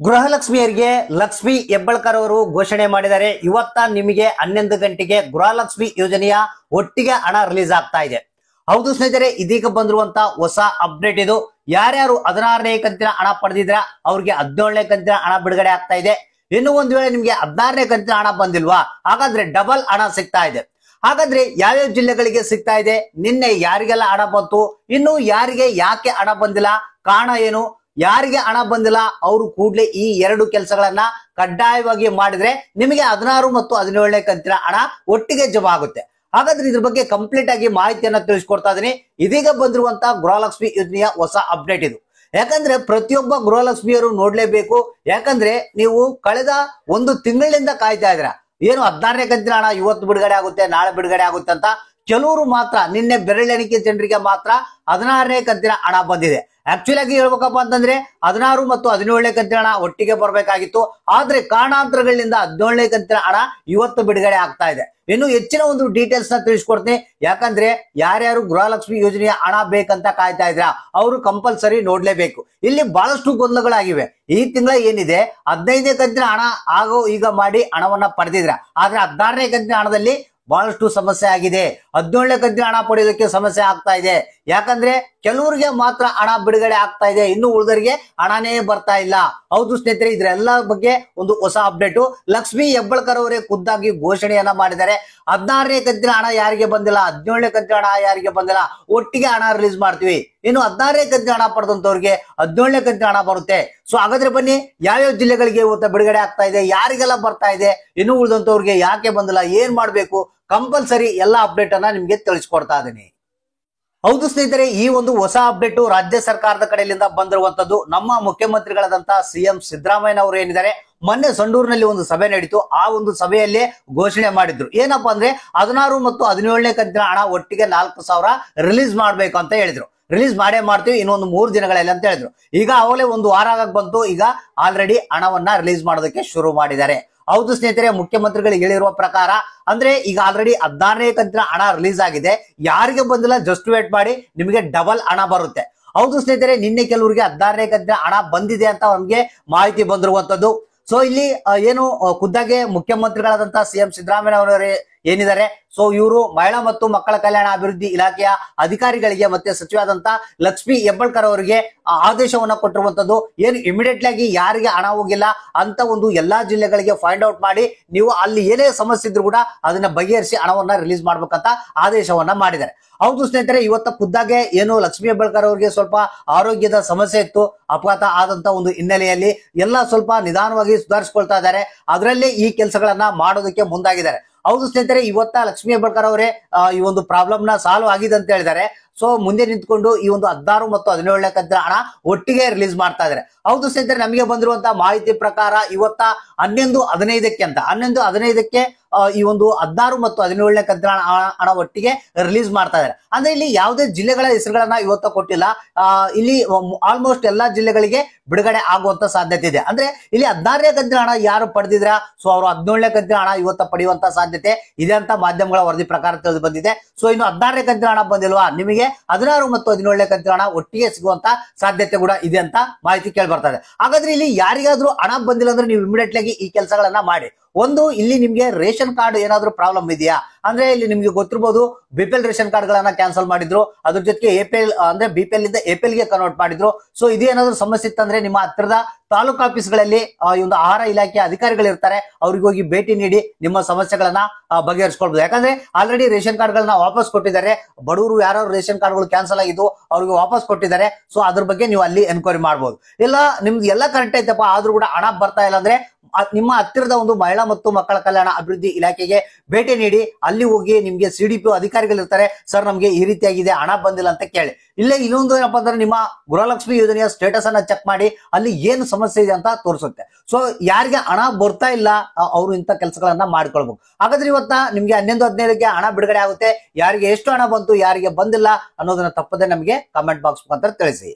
ಗೃಹಲಕ್ಷ್ಮಿಯರಿಗೆ ಲಕ್ಷ್ಮಿ ಹೆಬ್ಬಾಳ್ಕರ್ ಅವರು ಘೋಷಣೆ ಮಾಡಿದ್ದಾರೆ. ಇವತ್ತ ನಿಮಗೆ 11 ಗಂಟೆಗೆ ಗೃಹಲಕ್ಷ್ಮಿ ಯೋಜನೆಯ ಒಟ್ಟಿಗೆ ಹಣ ರಿಲೀಸ್ ಆಗ್ತಾ ಇದೆ. ಹೌದು ಸ್ನೇಹಿತರೆ, ಇದೀಗ ಬಂದಿರುವಂತ ಹೊಸ ಅಪ್ಡೇಟ್ ಇದು. ಯಾರ್ಯಾರು 16ನೇ ಕಂತಿನ ಹಣ ಪಡೆದಿದ್ರ ಅವ್ರಿಗೆ 17ನೇ ಕಂತಿನ ಹಣ ಬಿಡುಗಡೆ ಆಗ್ತಾ ಇದೆ. ಇನ್ನು ಒಂದ್ ವೇಳೆ ನಿಮ್ಗೆ 16ನೇ ಕಂತಿನ ಹಣ ಬಂದಿಲ್ವಾ, ಹಾಗಾದ್ರೆ ಡಬಲ್ ಹಣ ಸಿಗ್ತಾ ಇದೆ. ಹಾಗಾದ್ರೆ ಯಾವ್ಯಾವ ಜಿಲ್ಲೆಗಳಿಗೆ ಸಿಗ್ತಾ ಇದೆ, ನಿನ್ನೆ ಯಾರಿಗೆಲ್ಲ ಹಣ ಬಂತು, ಇನ್ನು ಯಾರಿಗೆ ಯಾಕೆ ಹಣ ಬಂದಿಲ್ಲ, ಕಾರಣ ಏನು, ಯಾರಿಗೆ ಹಣ ಬಂದಿಲ್ಲ ಅವರು ಕೂಡಲೇ ಈ ಎರಡು ಕೆಲಸಗಳನ್ನ ಕಡ್ಡಾಯವಾಗಿ ಮಾಡಿದ್ರೆ ನಿಮಗೆ 16 ಮತ್ತು 17ನೇ ಕಂತಿನ ಹಣ ಒಟ್ಟಿಗೆ ಜಮಾ ಆಗುತ್ತೆ. ಹಾಗಾದ್ರೆ ಇದ್ರ ಬಗ್ಗೆ ಕಂಪ್ಲೀಟ್ ಆಗಿ ಮಾಹಿತಿಯನ್ನ ತಿಳಿಸ್ಕೊಡ್ತಾ ಇದೀನಿ. ಇದೀಗ ಬಂದಿರುವಂತ ಗೃಹಲಕ್ಷ್ಮಿ ಯೋಜನೆಯ ಹೊಸ ಅಪ್ಡೇಟ್ ಇದು. ಯಾಕಂದ್ರೆ ಪ್ರತಿಯೊಬ್ಬ ಗೃಹಲಕ್ಷ್ಮಿಯರು ನೋಡ್ಲೇಬೇಕು. ಯಾಕಂದ್ರೆ ನೀವು ಕಳೆದ ಒಂದು ತಿಂಗಳಿಂದ ಕಾಯ್ತಾ ಇದ್ರ, ಏನು 16ನೇ ಕಂತಿನ ಹಣ ಇವತ್ತು ಬಿಡುಗಡೆ ಆಗುತ್ತೆ, ನಾಳೆ ಬಿಡುಗಡೆ ಆಗುತ್ತೆ ಅಂತ. ಕೆಲವರು ಮಾತ್ರ ನಿನ್ನೆ ಬೆರಳೆಣಿಕೆ ಜನರಿಗೆ ಮಾತ್ರ 16ನೇ ಕಂತಿನ ಹಣ ಬಂದಿದೆ. ಆಕ್ಚುಲಿ ಆಗಿ ಹೇಳ್ಬೇಕಪ್ಪ ಅಂತಂದ್ರೆ 16 ಮತ್ತು 17ನೇ ಕಂತಿನ ಹಣ ಒಟ್ಟಿಗೆ ಬರಬೇಕಾಗಿತ್ತು. ಆದ್ರೆ ಕಾರಣಾಂತರಗಳಿಂದ 17ನೇ ಕಂತಿನ ಹಣ ಇವತ್ತು ಬಿಡುಗಡೆ ಆಗ್ತಾ ಇದೆ. ಇನ್ನು ಹೆಚ್ಚಿನ ಒಂದು ಡೀಟೇಲ್ಸ್ ನ ತಿಳಿಸ್ಕೊಡ್ತೀನಿ. ಯಾಕಂದ್ರೆ ಯಾರ್ಯಾರು ಗೃಹಲಕ್ಷ್ಮಿ ಯೋಜನೆಯ ಹಣ ಬೇಕಂತ ಕಾಯ್ತಾ ಇದ್ರ ಅವರು ಕಂಪಲ್ಸರಿ ನೋಡ್ಲೇಬೇಕು. ಇಲ್ಲಿ ಬಹಳಷ್ಟು ಗೊಂದಲಗಳಾಗಿವೆ. ಈ ತಿಂಗಳ ಏನಿದೆ 15ನೇ ಕಂತಿನ ಹಣ ಆಗೋ ಈಗ ಮಾಡಿ ಹಣವನ್ನ ಪಡೆದಿದ್ರ, ಆದ್ರೆ 16ನೇ ಕಂತಿನ ಹಣದಲ್ಲಿ ಬಹಳಷ್ಟು ಸಮಸ್ಯೆ ಆಗಿದೆ. 17ನೇ ಕಂತಿನ ಹಣ ಪಡೆಯೋದಕ್ಕೆ ಸಮಸ್ಯೆ ಆಗ್ತಾ ಇದೆ. ಯಾಕಂದ್ರೆ ಕೆಲವರಿಗೆ ಮಾತ್ರ ಹಣ ಬಿಡುಗಡೆ ಆಗ್ತಾ ಇದೆ, ಇನ್ನು ಉಳಿದರಿಗೆ ಹಣನೇ ಬರ್ತಾ ಇಲ್ಲ. ಹೌದು ಸ್ನೇಹಿತರೆ, ಇದ್ರೆಲ್ಲ ಬಗ್ಗೆ ಒಂದು ಹೊಸ ಅಪ್ಡೇಟ್ ಲಕ್ಷ್ಮಿ ಹೆಬ್ಬಾಳ್ಕರ್ ಅವರೇ ಖುದ್ದಾಗಿ ಘೋಷಣೆಯನ್ನ ಮಾಡಿದ್ದಾರೆ. 16ನೇ ಕಂತಿನ ಹಣ ಯಾರಿಗೆ ಬಂದಿಲ್ಲ, 17ನೇ ಕಂತಿನ ಹಣ ಯಾರಿಗೆ ಬಂದಿಲ್ಲ, ಒಟ್ಟಿಗೆ ಹಣ ರಿಲೀಸ್ ಮಾಡ್ತೀವಿ. ಇನ್ನು 16ನೇ ಕಂತಿನ ಹಣ ಪಡೆದಂತವ್ರಿಗೆ 17ನೇ ಕಂತಿನ ಹಣ ಬರುತ್ತೆ. ಸೊ ಹಾಗಾದ್ರೆ ಬನ್ನಿ, ಯಾವ್ಯಾವ ಜಿಲ್ಲೆಗಳಿಗೆ ಇವತ್ತು ಬಿಡುಗಡೆ ಆಗ್ತಾ ಇದೆ, ಯಾರಿಗೆಲ್ಲ ಬರ್ತಾ ಇದೆ, ಇನ್ನು ಉಳಿದಂತವ್ರಿಗೆ ಯಾಕೆ ಬಂದಿಲ್ಲ, ಏನ್ ಮಾಡ್ಬೇಕು, ಕಂಪಲ್ಸರಿ ಎಲ್ಲ ಅಪ್ಡೇಟ್ ಅನ್ನ ನಿಮ್ಗೆ ತಿಳಿಸ್ಕೊಡ್ತಾ ಇದೀನಿ. ಹೌದು ಸ್ನೇಹಿತರೆ, ಈ ಒಂದು ಹೊಸ ಅಪ್ಡೇಟ್ ರಾಜ್ಯ ಸರ್ಕಾರದ ಕಡೆಯಿಂದ ಬಂದಿರುವಂತದ್ದು. ನಮ್ಮ ಮುಖ್ಯಮಂತ್ರಿಗಳಾದಂತಹ ಸಿಎಂ ಸಿದ್ದರಾಮಯ್ಯ ಅವರು ಏನಿದ್ದಾರೆ, ಮೊನ್ನೆ ಸಂಡೂರಿನಲ್ಲಿ ಒಂದು ಸಭೆ ನಡೀತು. ಆ ಒಂದು ಸಭೆಯಲ್ಲಿ ಘೋಷಣೆ ಮಾಡಿದ್ರು. ಏನಪ್ಪಾ ಅಂದ್ರೆ 16 ಮತ್ತು 17ನೇ ಕಂತಿನ ಹಣ ಒಟ್ಟಿಗೆ 4,000 ರಿಲೀಸ್ ಮಾಡ್ಬೇಕು ಅಂತ ಹೇಳಿದ್ರು. ರಿಲೀಸ್ ಮಾಡೇ ಮಾಡ್ತೀವಿ ಇನ್ನೊಂದು 3 ದಿನಗಳಲ್ಲಿ ಅಂತ ಹೇಳಿದ್ರು. ಈಗ ಅವಲೇ ಒಂದು ವಾರ ಆಗಕ್ ಬಂತು. ಈಗ ಆಲ್ರೆಡಿ ಹಣವನ್ನ ರಿಲೀಸ್ ಮಾಡೋದಕ್ಕೆ ಶುರು ಮಾಡಿದ್ದಾರೆ. ಹೌದು ಸ್ನೇಹಿತರೆ, ಮುಖ್ಯಮಂತ್ರಿಗಳು ಹೇಳಿರುವ ಪ್ರಕಾರ ಅಂದ್ರೆ ಈಗ ಆಲ್ರೆಡಿ 16ನೇ ಕಂತಿನ ಹಣ ರಿಲೀಸ್ ಆಗಿದೆ. ಯಾರಿಗೆ ಬಂದಿಲ್ಲ ಜಸ್ಟ್ ವೇಟ್ ಮಾಡಿ, ನಿಮಗೆ ಡಬಲ್ ಹಣ ಬರುತ್ತೆ. ಹೌದು ಸ್ನೇಹಿತರೆ, ನಿನ್ನೆ ಕೆಲವರಿಗೆ 16ನೇ ಕಂತಿನ ಹಣ ಬಂದಿದೆ ಅಂತ ನಮ್ಗೆ ಮಾಹಿತಿ ಬಂದಿರುವಂತದ್ದು. ಸೊ ಇಲ್ಲಿ ಏನು ಖುದ್ದಾಗೆ ಮುಖ್ಯಮಂತ್ರಿಗಳಾದಂತಹ ಸಿಎಂ ಸಿದ್ದರಾಮಯ್ಯ ಅವರೇ ಏನಿದ್ದಾರೆ, ಸೊ ಇವರು ಮಹಿಳಾ ಮತ್ತು ಮಕ್ಕಳ ಕಲ್ಯಾಣ ಅಭಿವೃದ್ಧಿ ಇಲಾಖೆಯ ಅಧಿಕಾರಿಗಳಿಗೆ ಮತ್ತೆ ಸಚಿವರಾದಂತ ಲಕ್ಷ್ಮಿ ಹೆಬ್ಬಾಳ್ಕರ್ ಅವರಿಗೆ ಆದೇಶವನ್ನ ಕೊಟ್ಟಿರುವಂತದ್ದು. ಏನು ಇಮಿಡಿಯೇಟ್ಲಿ ಆಗಿ ಯಾರಿಗೆ ಹಣ ಹೋಗಿಲ್ಲ ಅಂತ ಒಂದು ಎಲ್ಲಾ ಜಿಲ್ಲೆಗಳಿಗೆ ಫೈಂಡ್ ಔಟ್ ಮಾಡಿ, ನೀವು ಅಲ್ಲಿ ಏನೇ ಸಮಸ್ಯೆ ಇದ್ರು ಕೂಡ ಅದನ್ನ ಬಗೆಹರಿಸಿ ಹಣವನ್ನ ರಿಲೀಸ್ ಮಾಡ್ಬೇಕಂತ ಆದೇಶವನ್ನ ಮಾಡಿದ್ದಾರೆ. ಹೌದು ಸ್ನೇಹಿತರೆ, ಇವತ್ತ ಖುದ್ದಾಗೆ ಏನು ಲಕ್ಷ್ಮಿ ಹೆಬ್ಬಾಳ್ಕರ್ ಅವರಿಗೆ ಸ್ವಲ್ಪ ಆರೋಗ್ಯದ ಸಮಸ್ಯೆ ಇತ್ತು, ಅಪಘಾತ ಆದಂತ ಒಂದು ಹಿನ್ನೆಲೆಯಲ್ಲಿ ಎಲ್ಲ ಸ್ವಲ್ಪ ನಿಧಾನವಾಗಿ ಸುಧಾರಿಸಿಕೊಳ್ತಾ ಇದ್ದಾರೆ. ಅದರಲ್ಲೇ ಈ ಕೆಲಸಗಳನ್ನ ಮಾಡೋದಕ್ಕೆ ಮುಂದಾಗಿದ್ದಾರೆ. ಹೌದು ಸ್ನೇಹಿತರೆ, ಇವತ್ತ ಲಕ್ಷ್ಮಿ ಹೆಬ್ಬಾಳ್ಕರ್ ಅವರೇ ಈ ಒಂದು ಪ್ರಾಬ್ಲಮ್ ನ ಸಾಲ್ವ್ ಆಗಿದೆ ಅಂತ ಹೇಳಿದ್ದಾರೆ. ಸೊ ಮುಂದೆ ನಿಂತ್ಕೊಂಡು ಈ ಒಂದು 16 ಮತ್ತು 17ನೇ ಕಂತಿನ ಹಣ ಒಟ್ಟಿಗೆ ರಿಲೀಸ್ ಮಾಡ್ತಾ ಇದ್ದಾರೆ. ಹೌದು ಸ್ನೇಹಿತರೆ, ನಮಗೆ ಬಂದಿರುವಂತಹ ಮಾಹಿತಿ ಪ್ರಕಾರ ಇವತ್ತ 11:15ಕ್ಕೆ ಅಂತ 11:15ಕ್ಕೆ ಈ ಒಂದು 16 ಮತ್ತು 17ನೇ ಕಂತಿನ ಹಣ ಒಟ್ಟಿಗೆ ರಿಲೀಸ್ ಮಾಡ್ತಾ ಇದ್ದಾರೆ. ಅಂದ್ರೆ ಇಲ್ಲಿ ಯಾವುದೇ ಜಿಲ್ಲೆಗಳ ಹೆಸರುಗಳನ್ನ ಇವತ್ತ ಕೊಟ್ಟಿಲ್ಲ. ಇಲ್ಲಿ ಆಲ್ಮೋಸ್ಟ್ ಎಲ್ಲಾ ಜಿಲ್ಲೆಗಳಿಗೆ ಬಿಡುಗಡೆ ಆಗುವಂತ ಸಾಧ್ಯತೆ ಇದೆ. ಅಂದ್ರೆ ಇಲ್ಲಿ 16ನೇ ಕಂತಿನ ಹಣ ಯಾರು ಪಡೆದಿದ್ರ, ಸೊ ಅವರು 17ನೇ ಕಂತಿನ ಹಣ ಇವತ್ತ ಪಡೆಯುವಂತ ಸಾಧ್ಯತೆ ಇದೆ ಅಂತ ಮಾಧ್ಯಮಗಳ ವರದಿ ಪ್ರಕಾರ ತಿಳಿದು ಬಂದಿದೆ. ಸೊ ಇನ್ನು 16ನೇ ಕಂತಿನ ಹಣ ಬಂದಿಲ್ವಾ, ನಿಮಗೆ 16 ಮತ್ತು 17ನೇ ಕಂತಿನ ಹಣ ಒಟ್ಟಿಗೆ ಸಿಗುವಂತ ಸಾಧ್ಯತೆ ಕೂಡ ಇದೆ ಅಂತ ಮಾಹಿತಿ ಕೇಳಿ ಬರ್ತಾ ಇದೆ. ಹಾಗಾದ್ರೆ ಇಲ್ಲಿ ಯಾರಿಗಾದ್ರೂ ಹಣ ಬಂದಿಲ್ಲ ಅಂದ್ರೆ ನೀವು ಇಮಿಡಿಯೇಟ್ಲಿ ಆಗಿ ಈ ಕೆಲಸಗಳನ್ನ ಮಾಡಿ. ಒಂದು, ಇಲ್ಲಿ ನಿಮ್ಗೆ ರೇಷನ್ ಕಾರ್ಡ್ ಏನಾದ್ರೂ ಪ್ರಾಬ್ಲಮ್ ಇದೆಯಾ ಅಂದ್ರೆ ಇಲ್ಲಿ ನಿಮ್ಗೆ ಗೊತ್ತಿರಬಹುದು, BPL ರೇಷನ್ ಕಾರ್ಡ್ ಗಳನ್ನ ಕ್ಯಾನ್ಸಲ್ ಮಾಡಿದ್ರು, ಅದ್ರ ಜೊತೆಗೆ APL ಅಂದ್ರೆ BPL ಇಂದ APL ಗೆ ಕನ್ವರ್ಟ್ ಮಾಡಿದ್ರು. ಸೊ ಇದೇನಾದ್ರೂ ಸಮಸ್ಯೆ ಇತ್ತಂದ್ರೆ ನಿಮ್ಮ ಹತ್ತಿರದ ತಾಲೂಕು ಆಫೀಸ್ಗಳಲ್ಲಿ ಈ ಒಂದು ಆಹಾರ ಇಲಾಖೆ ಅಧಿಕಾರಿಗಳು ಇರ್ತಾರೆ, ಅವ್ರಿಗೆ ಹೋಗಿ ಭೇಟಿ ನೀಡಿ ನಿಮ್ಮ ಸಮಸ್ಯೆಗಳನ್ನ ಬಗೆಹರಿಸ್ಕೊಳ್ಬಹುದು. ಯಾಕಂದ್ರೆ ಆಲ್ರೆಡಿ ರೇಷನ್ ಕಾರ್ಡ್ ಗಳನ್ನ ವಾಪಸ್ ಕೊಟ್ಟಿದ್ದಾರೆ. ಬಡವರು ಯಾರು ರೇಷನ್ ಕಾರ್ಡ್ಗಳು ಕ್ಯಾನ್ಸಲ್ ಆಗಿದ್ದು ಅವ್ರಿಗೆ ವಾಪಸ್ ಕೊಟ್ಟಿದ್ದಾರೆ. ಸೊ ಅದ್ರ ಬಗ್ಗೆ ನೀವು ಅಲ್ಲಿ ಎನ್ಕ್ವೈರಿ ಮಾಡಬಹುದು. ಇಲ್ಲ ನಿಮ್ದು ಎಲ್ಲ ಕರೆಕ್ಟ್ ಐತಪ್ಪ, ಆದ್ರೂ ಕೂಡ ಹಣ ಬರ್ತಾ ಇಲ್ಲ ಅಂದ್ರೆ ನಿಮ್ಮ ಹತ್ತಿರದ ಒಂದು ಮಹಿಳಾ ಮತ್ತು ಮಕ್ಕಳ ಕಲ್ಯಾಣ ಅಭಿವೃದ್ಧಿ ಇಲಾಖೆಗೆ ಭೇಟಿ ನೀಡಿ, ಅಲ್ಲಿ ಹೋಗಿ ನಿಮ್ಗೆ CDPO ಅಧಿಕಾರಿಗಳು ಇರ್ತಾರೆ, ಸರ್ ನಮ್ಗೆ ಈ ರೀತಿಯಾಗಿದೆ, ಹಣ ಬಂದಿಲ್ಲ ಅಂತ ಕೇಳಿ. ಇಲ್ಲೇ ಇನ್ನೊಂದು ಏನಪ್ಪಾ ಅಂದ್ರೆ ನಿಮ್ಮ ಗೃಹಲಕ್ಷ್ಮಿ ಯೋಜನೆಯ ಸ್ಟೇಟಸ್ ಅನ್ನ ಚೆಕ್ ಮಾಡಿ, ಅಲ್ಲಿ ಏನು ಸಮಸ್ಯೆ ಇದೆ ಅಂತ ತೋರಿಸುತ್ತೆ. ಸೊ ಯಾರಿಗೆ ಹಣ ಬರ್ತಾ ಇಲ್ಲ ಅವರು ಇಂಥ ಕೆಲಸಗಳನ್ನ ಮಾಡ್ಕೊಳ್ಬೇಕು. ಹಾಗಾದ್ರೆ ಇವತ್ತ ನಿಮ್ಗೆ 11:15ಕ್ಕೆ ಹಣ ಬಿಡುಗಡೆ ಆಗುತ್ತೆ. ಯಾರಿಗೆ ಎಷ್ಟು ಹಣ ಬಂತು, ಯಾರಿಗೆ ಬಂದಿಲ್ಲ ಅನ್ನೋದನ್ನ ತಪ್ಪದೆ ನಮಗೆ ಕಮೆಂಟ್ ಬಾಕ್ಸ್ ಮುಖಾಂತರ ತಿಳಿಸಿ.